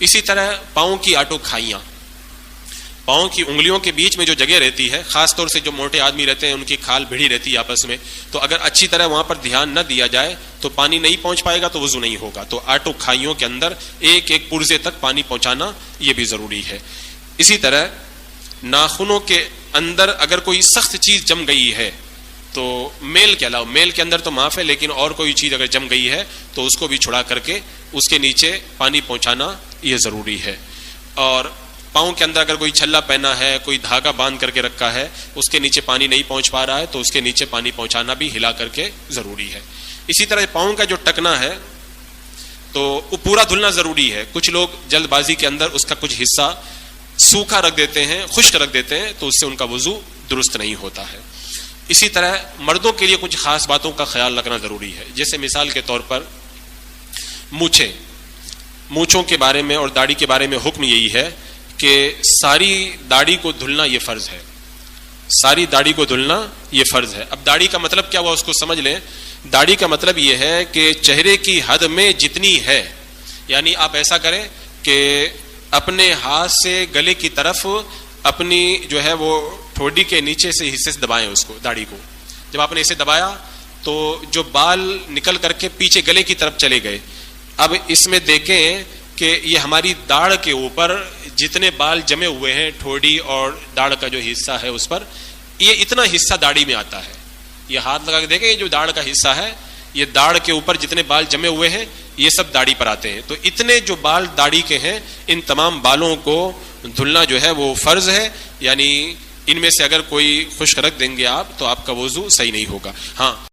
اسی طرح پاؤں کی آٹو کھائیاں، پاؤں کی انگلیوں کے بیچ میں جو جگہ رہتی ہے، خاص طور سے جو موٹے آدمی رہتے ہیں ان کی کھال بھیڑی رہتی ہے آپس میں، تو اگر اچھی طرح وہاں پر دھیان نہ دیا جائے تو پانی نہیں پہنچ پائے گا، تو وضو نہیں ہوگا. تو آٹو کھائیوں کے اندر ایک ایک پرزے تک پانی پہنچانا یہ بھی ضروری ہے. اسی طرح ناخنوں کے اندر اگر کوئی سخت چیز جم گئی ہے تو میل کے علاوہ، میل کے اندر تو معاف ہے، لیکن اور کوئی چیز اگر جم گئی ہے تو اس کو بھی چھڑا کر کے اس کے نیچے پانی پہنچانا یہ ضروری ہے. اور پاؤں کے اندر اگر کوئی چھلا پہنا ہے، کوئی دھاگا باندھ کر کے رکھا ہے، اس کے نیچے پانی نہیں پہنچ پا رہا ہے تو اس کے نیچے پانی پہنچانا بھی ہلا کر کے ضروری ہے. اسی طرح پاؤں کا جو ٹکنا ہے تو وہ پورا دھلنا ضروری ہے. کچھ لوگ جلد بازی کے اندر اس کا کچھ حصہ سوکھا رکھ دیتے ہیں، خشک رکھ دیتے ہیں، تو اس سے ان کا وضو درست نہیں ہوتا ہے. اسی طرح مردوں کے لیے کچھ خاص باتوں کا خیال رکھنا ضروری ہے. جیسے مثال کے طور پر مونچھوں کے بارے میں اور داڑھی کے بارے میں حکم یہی ہے کہ ساری داڑھی کو دھلنا یہ فرض ہے، ساری داڑھی کو دھلنا یہ فرض ہے. اب داڑھی کا مطلب کیا ہوا اس کو سمجھ لیں. داڑھی کا مطلب یہ ہے کہ چہرے کی حد میں جتنی ہے، یعنی آپ ایسا کریں کہ اپنے ہاتھ سے گلے کی طرف اپنی جو ہے وہ ٹھوڈی کے نیچے سے حصے سے دبائیں اس کو، داڑھی کو. جب آپ نے اسے دبایا تو جو بال نکل کر کے پیچھے گلے کی طرف چلے گئے. اب اس میں دیکھیں کہ یہ ہماری داڑھ کے اوپر جتنے بال جمے ہوئے ہیں، ٹھوڈی اور داڑھ کا جو حصہ ہے اس پر، یہ اتنا حصہ داڑھی میں آتا ہے. یہ ہاتھ لگا کے دیکھیں، یہ جو داڑھ کا حصہ ہے، یہ داڑھ کے اوپر جتنے بال جمے ہوئے ہیں یہ سب داڑھی پر آتے ہیں. تو اتنے جو بال داڑھی کے ہیں ان تمام بالوں کو دھلنا جو ہے وہ فرض ہے. یعنی ان میں سے اگر کوئی خشک رکھ دیں گے آپ تو آپ کا وضو صحیح نہیں ہوگا. ہاں